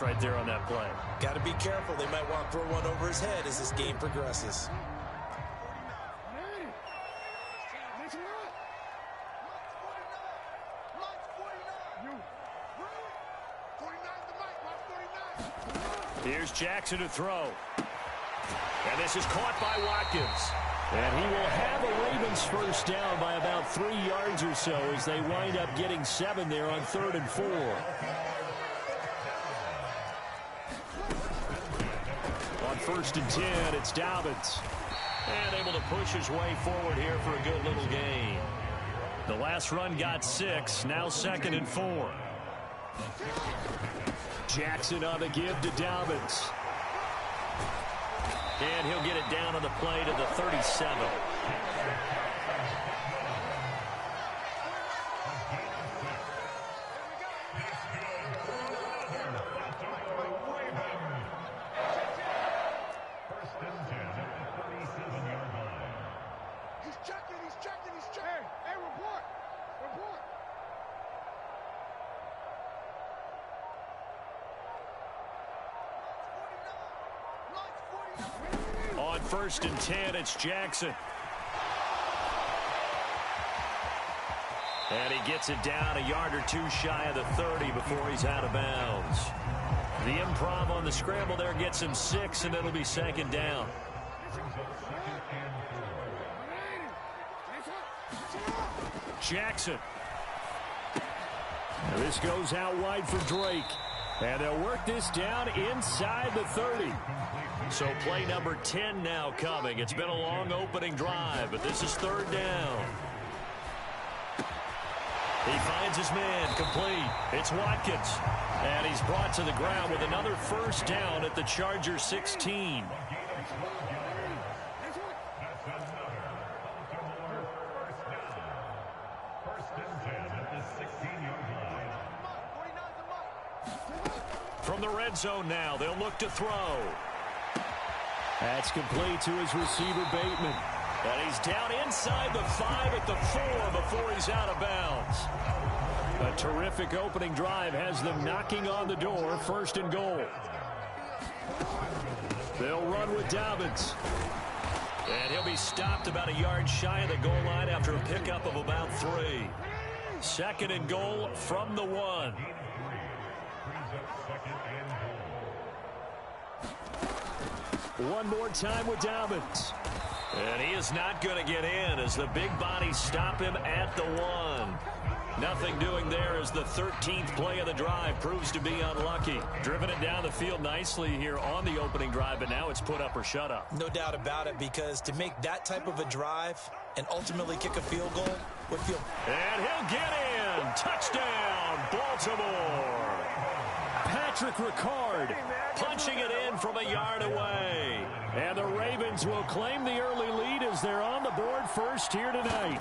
right there on that play. Got to be careful. They might want to throw one over his head as this game progresses. Here's Jackson to throw. And this is caught by Watkins. And he will have a Ravens first down by about 3 yards or so as they wind up getting 7 there on 3rd and 4. On 1st and 10, it's Dobbins. And able to push his way forward here for a good little gain. The last run got 6, now 2nd and 4. Jackson on the give to Dobbins. And he'll get it down on the play to the 37. On 1st and 10, it's Jackson. And he gets it down a yard or 2 shy of the 30 before he's out of bounds. The improv on the scramble there gets him 6, and it'll be 2nd down. Jackson. And this goes out wide for Drake. And they'll work this down inside the 30. So play number 10 now coming. It's been a long opening drive, but this is 3rd down. He finds his man complete. It's Watkins. And he's brought to the ground with another first down at the Chargers 16. From the red zone now, they'll look to throw. That's complete to his receiver, Bateman. And he's down inside the 5 at the 4 before he's out of bounds. A terrific opening drive has them knocking on the door, 1st and goal. They'll run with Dobbins. And he'll be stopped about a yard shy of the goal line after a pickup of about 3. 2nd and goal from the 1. One more time with Dobbins. And he is not going to get in as the big bodies stop him at the 1. Nothing doing there as the 13th play of the drive proves to be unlucky. Driven it down the field nicely here on the opening drive, but now it's put up or shut up. No doubt about it, because to make that type of a drive and ultimately kick a field goal would feel... And he'll get in. Touchdown, Baltimore. Patrick Ricard punching it in from a yard away. And the Ravens will claim the early lead as they're on the board first here tonight.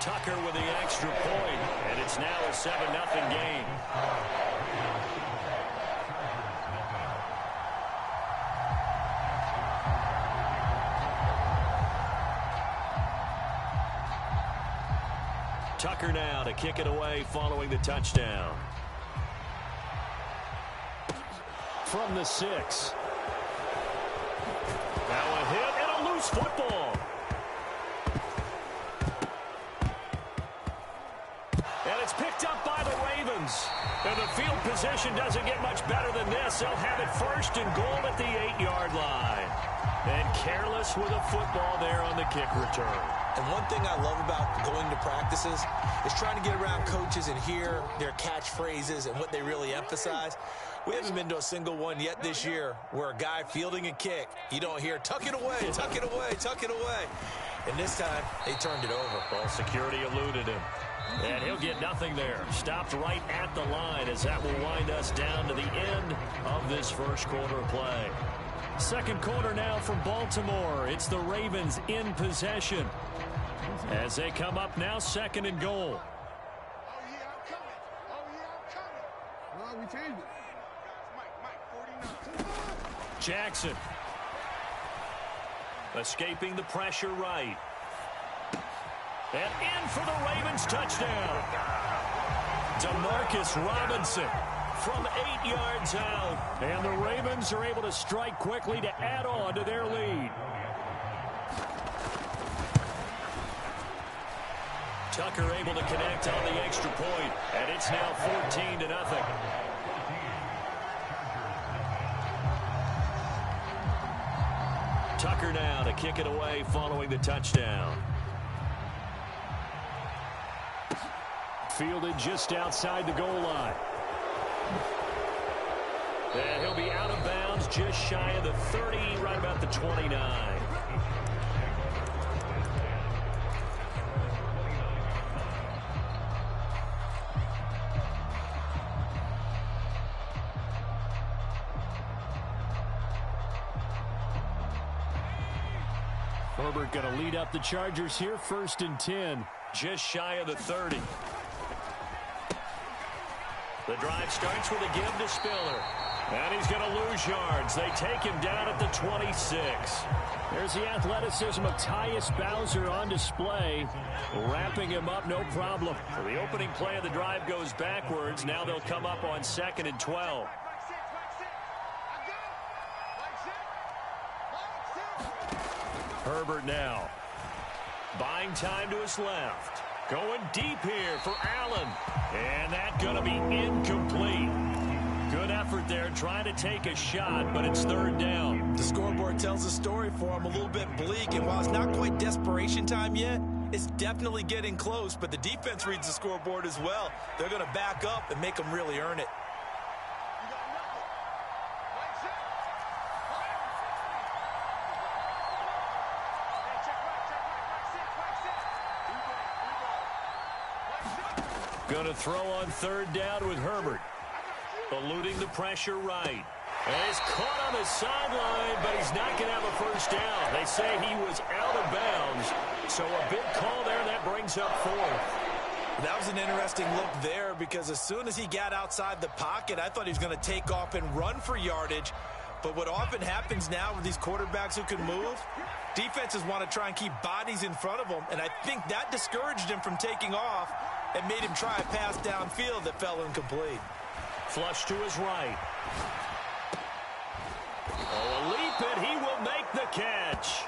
Tucker with the extra point, and it's now a 7-0 game. Tucker now to kick it away following the touchdown. From the 6. Now a hit and a loose football. And it's picked up by the Ravens. And the field position doesn't get much better than this. They'll have it 1st and goal at the 8-yard line. And careless with a football there on the kick return. And one thing I love about going to practices is trying to get around coaches and hear their catchphrases and what they really emphasize. We haven't been to a single one yet this year where a guy fielding a kick, you don't hear, tuck it away, tuck it away, tuck it away. And this time, they turned it over. Ball security eluded him. And he'll get nothing there. Stopped right at the line as that will wind us down to the end of this first quarter of play. Second quarter now from Baltimore. It's the Ravens in possession as they come up now 2nd and goal. Jackson escaping the pressure right. And in for the Ravens touchdown. Demarcus Robinson from 8 yards out. And the Ravens are able to strike quickly to add on to their lead. Tucker able to connect on the extra point, and it's now 14-0. Tucker now to kick it away following the touchdown. Fielded just outside the goal line. And he'll be out of bounds just shy of the 30, right about the 29. Herbert going to lead up the Chargers here, 1st and 10, just shy of the 30. The drive starts with a give to Spiller. And he's going to lose yards. They take him down at the 26. There's the athleticism of Tyus Bowser on display. Wrapping him up, no problem. So the opening play of the drive goes backwards. Now they'll come up on 2nd and 12. Herbert now. Buying time to his left. Going deep here for Allen. And that's going to be incomplete. Good effort there trying to take a shot, but it's 3rd down. The scoreboard tells a story for him, a little bit bleak. And while it's not quite desperation time yet, it's definitely getting close. But the defense reads the scoreboard as well. They're going to back up and make them really earn it. Going to throw on 3rd down with Herbert. Eluding the pressure right. And he's caught on the sideline, but he's not going to have a 1st down. They say he was out of bounds. So a big call there, that brings up 4th. That was an interesting look there because as soon as he got outside the pocket, I thought he was going to take off and run for yardage. But what often happens now with these quarterbacks who can move, defenses want to try and keep bodies in front of them. And I think that discouraged him from taking off and made him try a pass downfield that fell incomplete. Flush to his right. Oh, a leap, and he will make the catch.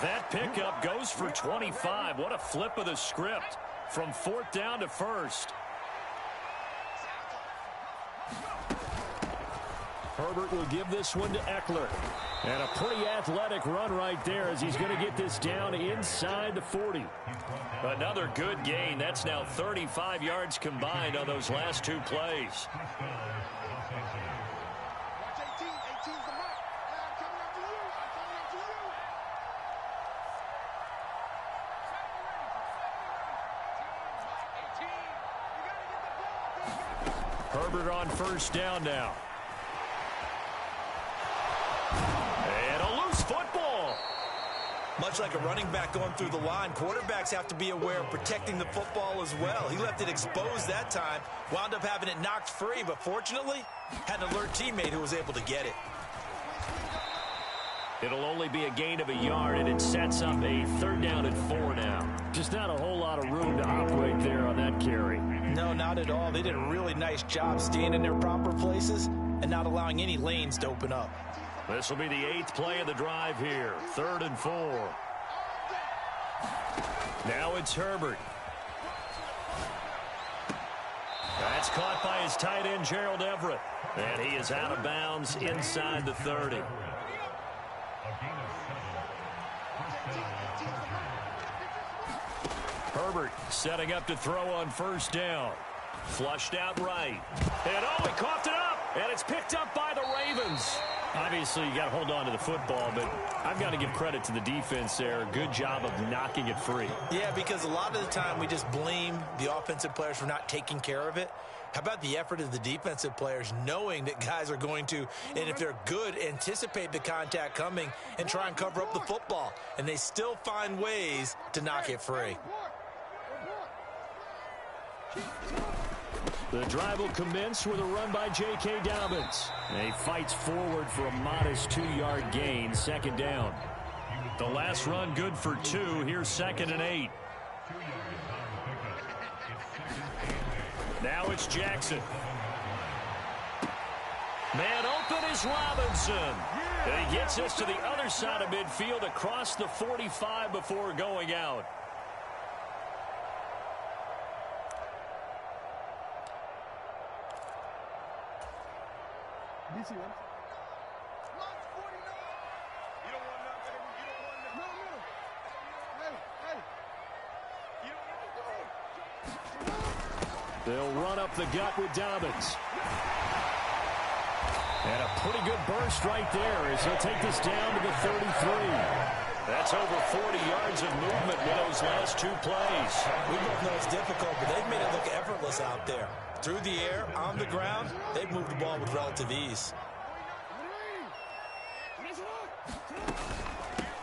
That pickup goes for 25. What a flip of the script from 4th down to 1st. Herbert will give this one to Eckler. And a pretty athletic run right there as he's going to get this down inside the 40. Another good gain. That's now 35 yards combined on those last 2 plays. Herbert on 1st down now. And a loose football. Much like a running back going through the line, quarterbacks have to be aware of protecting the football as well. He left it exposed that time, wound up having it knocked free, but fortunately, had an alert teammate who was able to get it. It'll only be a gain of a yard, and it sets up a 3rd down and 4 now. Just not a whole lot of room to operate there on that carry. No, not at all. They did a really nice job staying in their proper places and not allowing any lanes to open up. This will be the 8th play of the drive here. 3rd and 4. Now it's Herbert. That's caught by his tight end, Gerald Everett. And he is out of bounds inside the 30. Herbert setting up to throw on 1st down. Flushed out right. And oh, he coughed it up. And it's picked up by the Ravens. Obviously, you got to hold on to the football, but I've got to give credit to the defense there. Good job of knocking it free. Yeah, because a lot of the time we just blame the offensive players for not taking care of it. How about the effort of the defensive players knowing that guys are going to, and if they're good, anticipate the contact coming and try and cover up the football. And they still find ways to knock it free. The drive will commence with a run by J.K. Dobbins. And he fights forward for a modest 2-yard gain, 2nd down. The last run good for 2. Here's 2nd and 8. Now it's Jackson. Man open is Robinson. And he gets us to the other side of midfield across the 45 before going out. They'll run up the gut with Dobbins. And a pretty good burst right there as he'll take this down to the 33. That's over 40 yards of movement with those last two plays. We both know it's difficult, but they've made it look effortless out there. Through the air, on the ground, they've moved the ball with relative ease.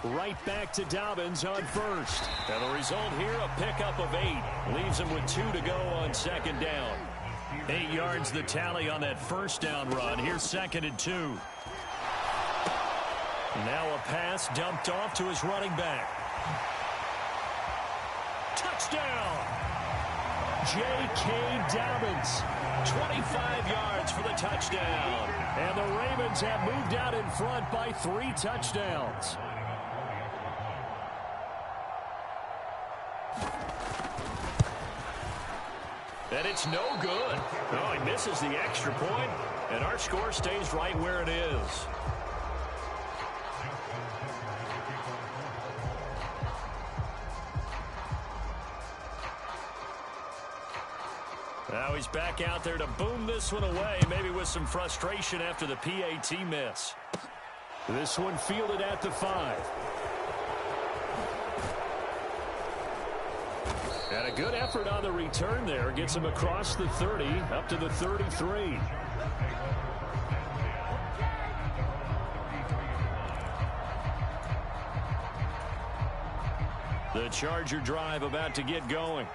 Right back to Dobbins on first. And the result here, a pickup of 8. Leaves him with 2 to go on second down. 8 yards the tally on that first down run. Here's 2nd and 2. Now a pass dumped off to his running back. Touchdown! J.K. Dobbins. 25 yards for the touchdown. And the Ravens have moved out in front by 3 touchdowns. And it's no good. Oh, he misses the extra point, and our score stays right where it is. Now he's back out there to boom this one away, maybe with some frustration after the PAT miss. This one fielded at the 5. And a good effort on the return there. Gets him across the 30, up to the 33. The Charger drive about to get going.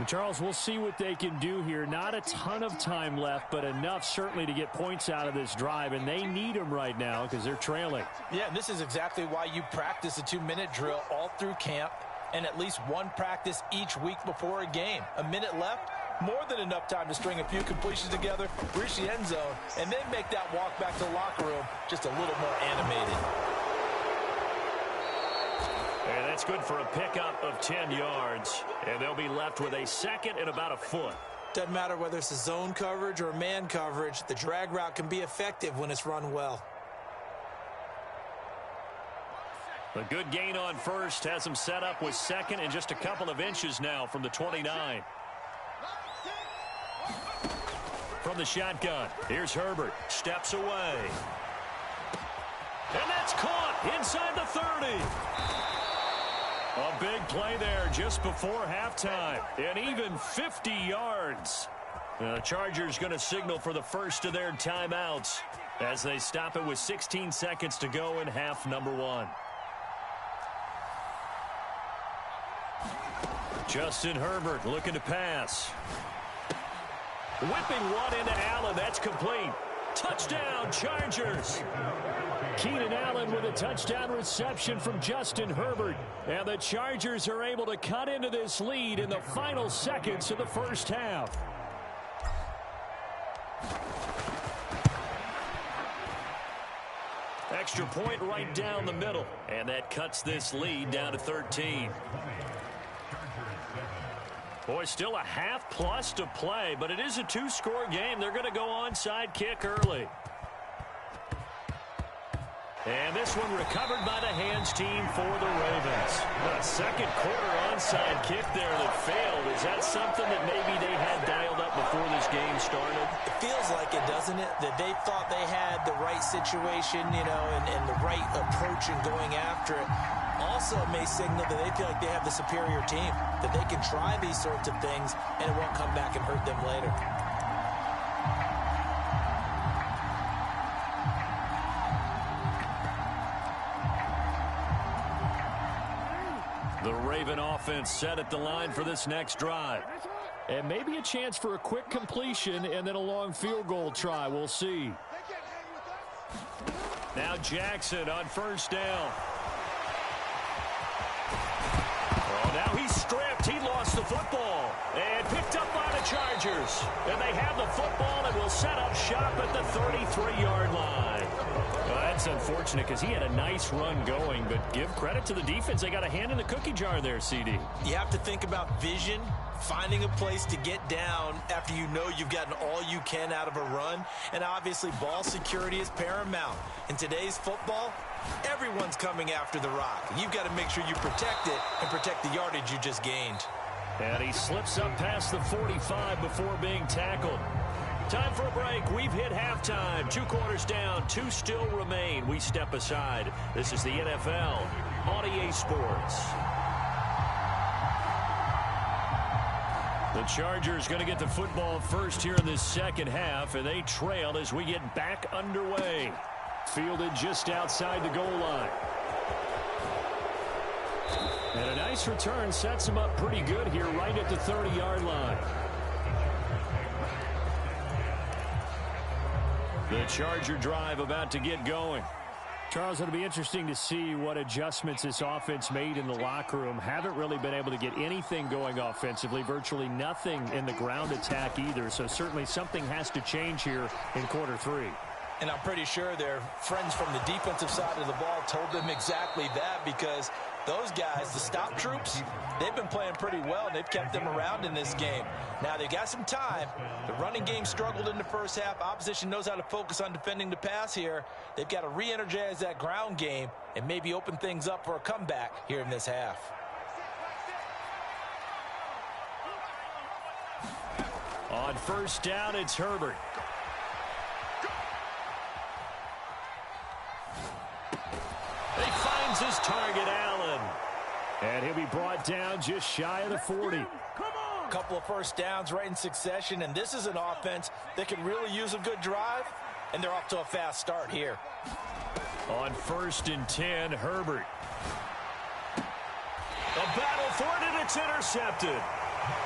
Charles, we'll see what they can do here. Not a ton of time left, but enough certainly to get points out of this drive, and they need them right now because they're trailing. Yeah, and this is exactly why you practice a 2-minute drill all through camp, and at least one practice each week before a game. A minute left, more than enough time to string a few completions together, reach the end zone, and then make that walk back to the locker room just a little more animated. And that's good for a pickup of 10 yards. And they'll be left with a 2nd and about a foot. Doesn't matter whether it's a zone coverage or man coverage, the drag route can be effective when it's run well. A good gain on first has him set up with 2nd and just a couple of inches now from the 29. From the shotgun, here's Herbert. Steps away. And that's caught inside the 30. A big play there just before halftime. And even 50 yards. The Chargers going to signal for the first of their timeouts as they stop it with 16 seconds to go in half number 1. Justin Herbert looking to pass. Whipping one into Allen. That's complete. Touchdown, Chargers. Keenan Allen with a touchdown reception from Justin Herbert. And the Chargers are able to cut into this lead in the final seconds of the first half. Extra point right down the middle. And that cuts this lead down to 13. Boy, still a half plus to play, but it is a 2-score game. They're going to go onside kick early. And this one recovered by the hands team for the Ravens. A second quarter onside kick there that failed. Is that something that maybe they had dialed up before this game started? It feels like it, doesn't it? That they thought they had the right situation, you know, and the right approach in going after it. Also may signal that they feel like they have the superior team, that they can try these sorts of things and it won't come back and hurt them later. The Raven offense set at the line for this next drive. And maybe a chance for a quick completion and then a long field goal try. We'll see. Now Jackson on first down. Oh, now he's stripped. He lost the football. And picked picked up by the Chargers. And they have the football and will set up shop at the 33-yard line. Well, that's unfortunate because he had a nice run going, but give credit to the defense. They got a hand in the cookie jar there, CD. You have to think about vision, finding a place to get down after you know you've gotten all you can out of a run. And obviously, ball security is paramount. In today's football, everyone's coming after the rock. You've got to make sure you protect it and protect the yardage you just gained. And he slips up past the 45 before being tackled. Time for a break. We've hit halftime. 2 quarters down. 2 still remain. We step aside. This is the NFL on EA Sports. The Chargers going to get the football first here in this second half, and they trail as we get back underway. Fielded just outside the goal line. And a nice return sets him up pretty good here right at the 30-yard line. The Charger drive about to get going. Charles, it'll be interesting to see what adjustments this offense made in the locker room. Haven't really been able to get anything going offensively, virtually nothing in the ground attack either. So certainly something has to change here in quarter 3. And I'm pretty sure their friends from the defensive side of the ball told them exactly that, because those guys, the stop troops, they've been playing pretty well, and they've kept them around in this game. Now, they've got some time. The running game struggled in the first half. Opposition knows how to focus on defending the pass here. They've got to re-energize that ground game and maybe open things up for a comeback here in this half. On first down, it's Herbert. He finds his target, Allen. And he'll be brought down just shy of the 40. A couple of first downs right in succession, and this is an offense that can really use a good drive, and they're off to a fast start here. On 1st and 10, Herbert. A battle for it, and it's intercepted.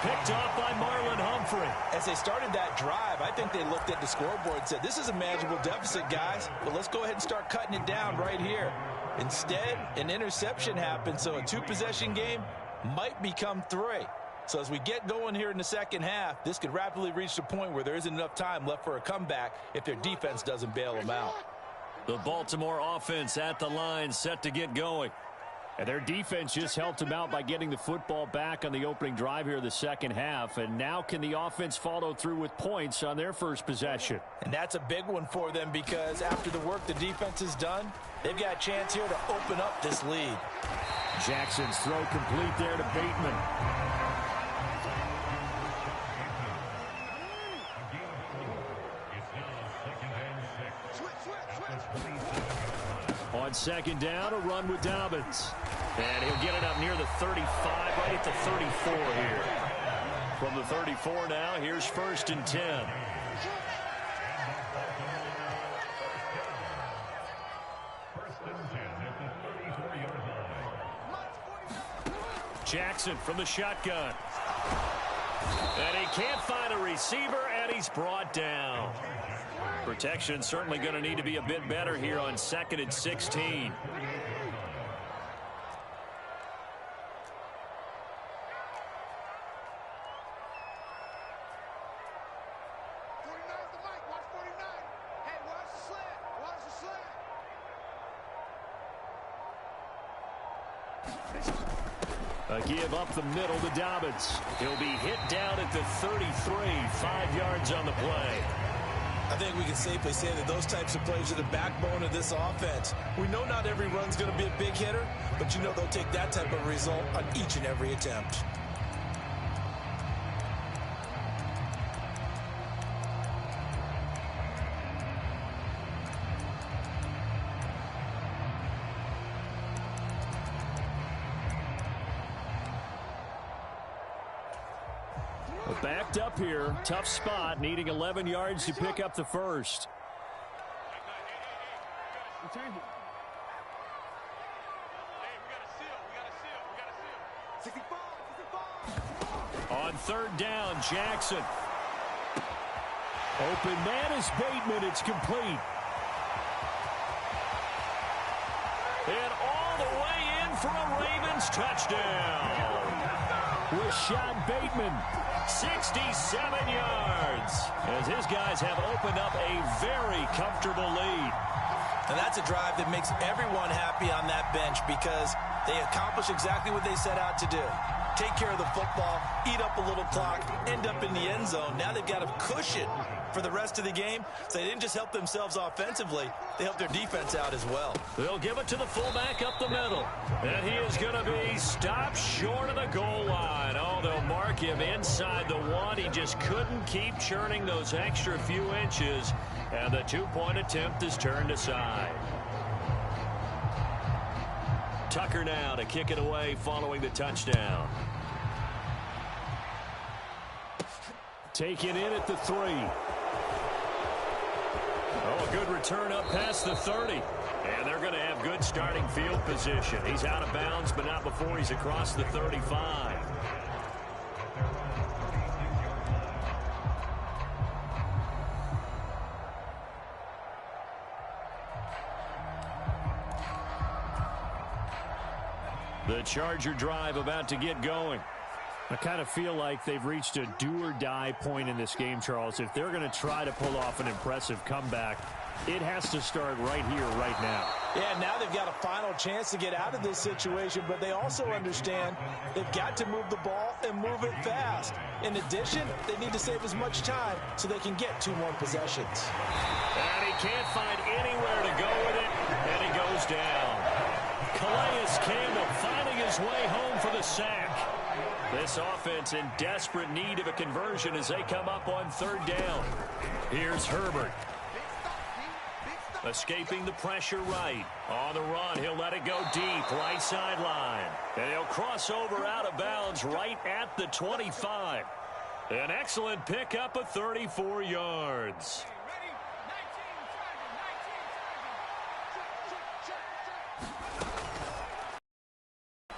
Picked off by Marlon Humphrey. As they started that drive, I think they looked at the scoreboard and said, this is a manageable deficit, guys, but let's go ahead and start cutting it down right here. Instead, an interception happened, so a 2-possession game might become 3. So as we get going here in the second half, this could rapidly reach the point where there isn't enough time left for a comeback if their defense doesn't bail them out. The Baltimore offense at the line, set to get going. And their defense just helped them out by getting the football back on the opening drive here in the second half. And now can the offense follow through with points on their first possession? And that's a big one for them, because after the work the defense has done, they've got a chance here to open up this lead. Jackson's throw complete there to Bateman. On second down, a run with Dobbins. And he'll get it up near the 35, right at the 34 here. From the 34 now, here's 1st and 10. Jackson from the shotgun. And he can't find a receiver, and he's brought down. Protection certainly going to need to be a bit better here on 2nd and 16. A give up the middle to Dobbins. He'll be hit down at the 33, 5 yards on the play. I think we can safely say that those types of plays are the backbone of this offense. We know not every run's going to be a big hitter, but you know they'll take that type of result on each and every attempt. Backed up here, tough spot, needing 11 yards to pick up the first. On 3rd down, Jackson. Open man is Bateman. It's complete. And all the way in for a Ravens touchdown. Rashad Bateman. 67 yards as his guys have opened up a very comfortable lead. And that's a drive that makes everyone happy on that bench because they accomplish exactly what they set out to do. Take care of the football, eat up a little clock, end up in the end zone. Now they've got a cushion for the rest of the game. So they didn't just help themselves offensively, they helped their defense out as well. They'll give it to the fullback up the middle. And he is going to be stopped short of the goal line. Oh, they'll mark him inside the one. He just couldn't keep churning those extra few inches. And the two-point attempt is turned aside. Tucker now to kick it away following the touchdown. Taken in at the 3. Oh, a good return up past the 30. And they're going to have good starting field position. He's out of bounds, but not before he's across the 35. The Charger drive about to get going. I kind of feel like they've reached a do-or-die point in this game, Charles. If they're going to try to pull off an impressive comeback, it has to start right here, right now. Yeah, now they've got a final chance to get out of this situation, but they also understand they've got to move the ball and move it fast. In addition, they need to save as much time so they can get 2 more possessions. And he can't find anywhere to go with it, and he goes down. Calais Campbell finding his way home for the sack. This offense in desperate need of a conversion as they come up on 3rd down. Here's Herbert. Escaping the pressure right. On the run, he'll let it go deep, right sideline. And he'll cross over out of bounds right at the 25. An excellent pickup of 34 yards.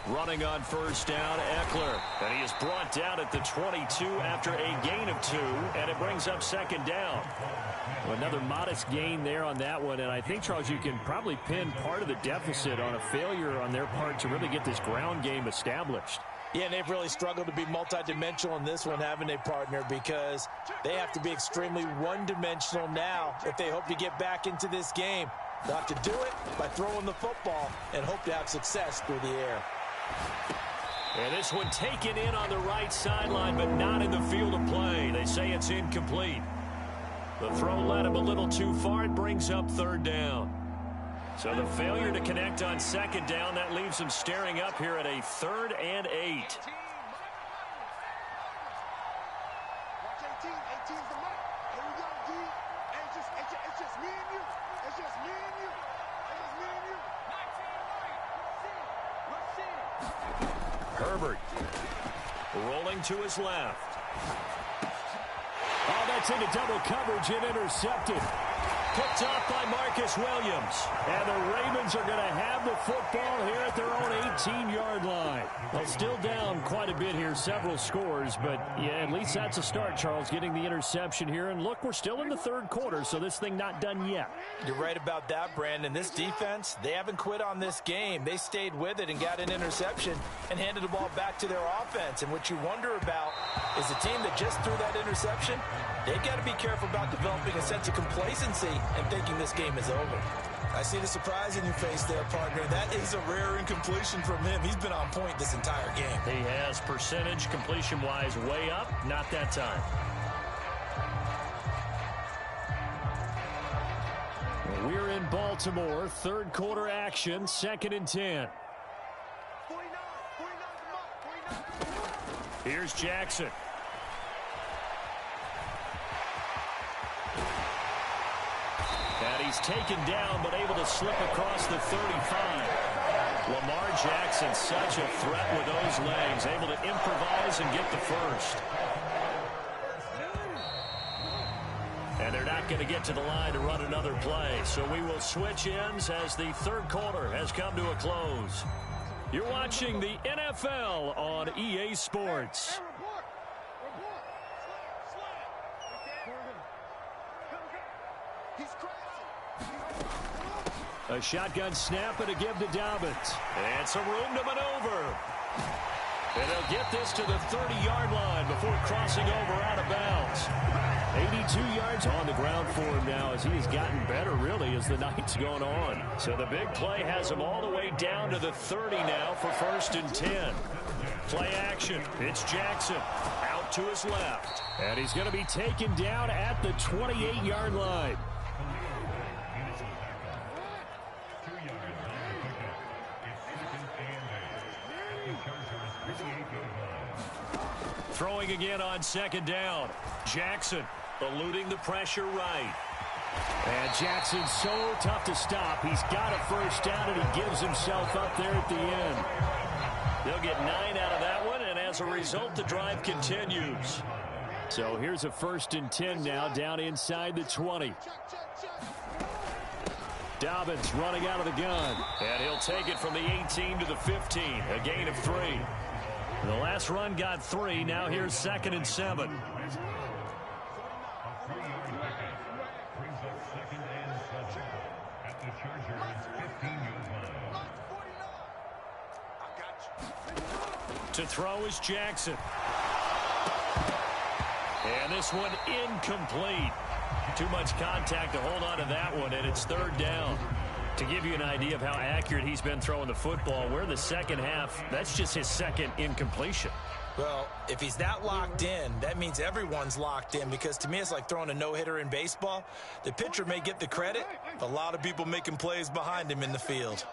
Running on 1st down, Eckler. And he is brought down at the 22 after a gain of 2, and it brings up 2nd down. Well, another modest gain there on that one, and I think, Charles, you can probably pin part of the deficit on a failure on their part to really get this ground game established. Yeah, and they've really struggled to be multidimensional in this one, haven't they, partner? Because they have to be extremely one-dimensional now if they hope to get back into this game. They'll have to do it by throwing the football and hope to have success through the air. And this one taken in on the right sideline, but not in the field of play. They say it's incomplete. The throw led him a little too far. It brings up 3rd down. So the failure to connect on 2nd down, that leaves him staring up here at a 3rd and 8. Herbert rolling to his left. Oh, that's into double coverage and intercepted. Picked off by Marcus Williams. And the Ravens are going to have the football here at their own 18-yard line. Well, still down quite a bit here, several scores, but yeah, at least that's a start, Charles, getting the interception here. And look, we're still in the 3rd quarter, so this thing not done yet. You're right about that, Brandon. This defense, they haven't quit on this game. They stayed with it and got an interception and handed the ball back to their offense. And what you wonder about is the team that just threw that interception, they've got to be careful about developing a sense of complacency and thinking this game is over. I see the surprise in your face there, partner. That is a rare incompletion from him. He's been on point this entire game. He has percentage completion-wise way up. Not that time. We're in Baltimore. 3rd quarter action. 2nd and 10. Here's Jackson. And he's taken down, but able to slip across the 35. Lamar Jackson, such a threat with those legs, able to improvise and get the first. And they're not going to get to the line to run another play. So we will switch ends as the 3rd quarter has come to a close. You're watching the NFL on EA Sports. A shotgun snap and a give to Dobbins. And some room to maneuver. And they'll get this to the 30-yard line before crossing over out of bounds. 82 yards on the ground for him now as he has gotten better, really, as the night's gone on. So the big play has him all the way down to the 30 now for 1st and 10. Play action. It's Jackson out to his left. And he's going to be taken down at the 28-yard line. Throwing again on 2nd down. Jackson eluding the pressure right. And Jackson's so tough to stop. He's got a 1st down, and he gives himself up there at the end. They'll get 9 out of that one, and as a result, the drive continues. So here's a 1st and 10 now, down inside the 20. Dobbins running out of the gun. And he'll take it from the 18 to the 15. A gain of 3. The last run got 3. Now here's 2nd and 7. To throw is Jackson. And this one incomplete. Too much contact to hold on to that one, and it's 3rd down. To give you an idea of how accurate he's been throwing the football, we're in the second half. That's just his 2nd incompletion. Well, if he's that locked in, that means everyone's locked in, because to me it's like throwing a no-hitter in baseball. The pitcher may get the credit. A lot of people making plays behind him in the field.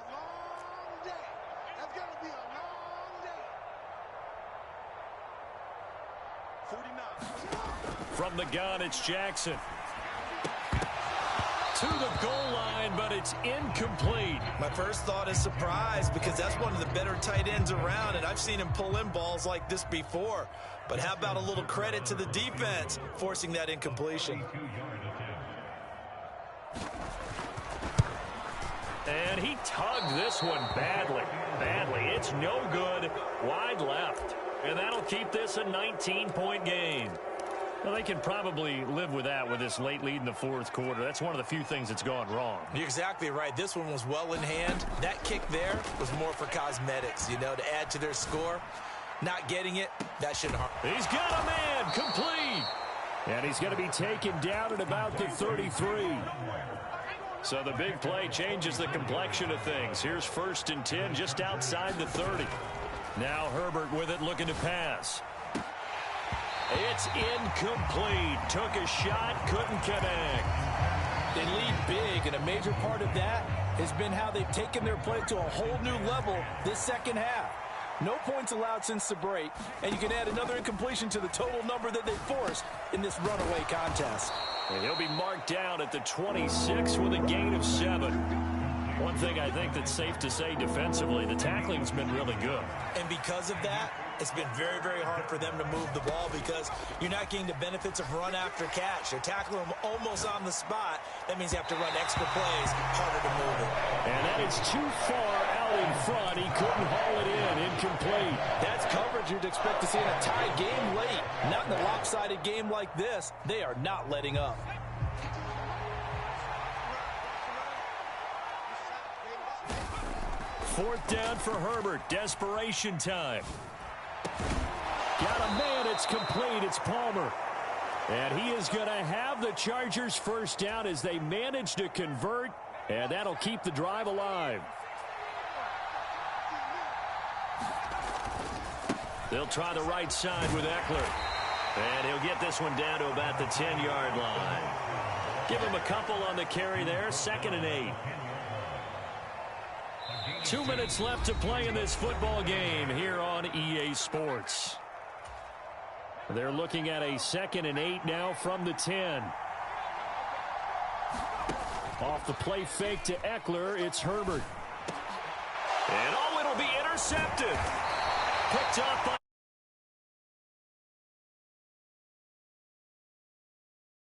From the gun, it's Jackson. To the goal line, but it's incomplete. My first thought is surprise, because that's one of the better tight ends around, and I've seen him pull in balls like this before. But how about a little credit to the defense forcing that incompletion? And he tugged this one badly. It's no good. Wide left. And that'll keep this a 19-point game. Well, they can probably live with that with this late lead in the 4th quarter. That's one of the few things that's gone wrong. You're exactly right. This one was well in hand. That kick there was more for cosmetics, to add to their score. Not getting it, that shouldn't harm. He's got a man, complete. And he's going to be taken down at about the 33. So the big play changes the complexion of things. Here's 1st and 10 just outside the 30. Now Herbert with it, looking to pass. It's incomplete. Took a shot, couldn't connect. They lead big, and a major part of that has been how they've taken their play to a whole new level this second half. No points allowed since the break, and you can add another incompletion to the total number that they forced in this runaway contest. And he'll be marked down at the 26 with a gain of 7. One thing I think that's safe to say defensively, the tackling's been really good. And because of that, it's been very, very hard for them to move the ball, because you're not getting the benefits of run after catch. They're tackling them almost on the spot. That means you have to run extra plays, harder to move it. And that is too far out in front. He couldn't haul it in. Incomplete. That's coverage you'd expect to see in a tie game late. Not in a lopsided game like this. They are not letting up. Fourth down for Herbert. Desperation time. Got a man. It's complete. It's Palmer. And he is going to have the Chargers first down as they manage to convert. And that'll keep the drive alive. They'll try the right side with Eckler. And he'll get this one down to about the 10-yard line. Give him a couple on the carry there. 2nd and 8. 2 minutes left to play in this football game here on EA Sports. They're looking at a 2nd and 8 now from the 10. Off the play fake to Eckler, it's Herbert. And it'll be intercepted. Picked up by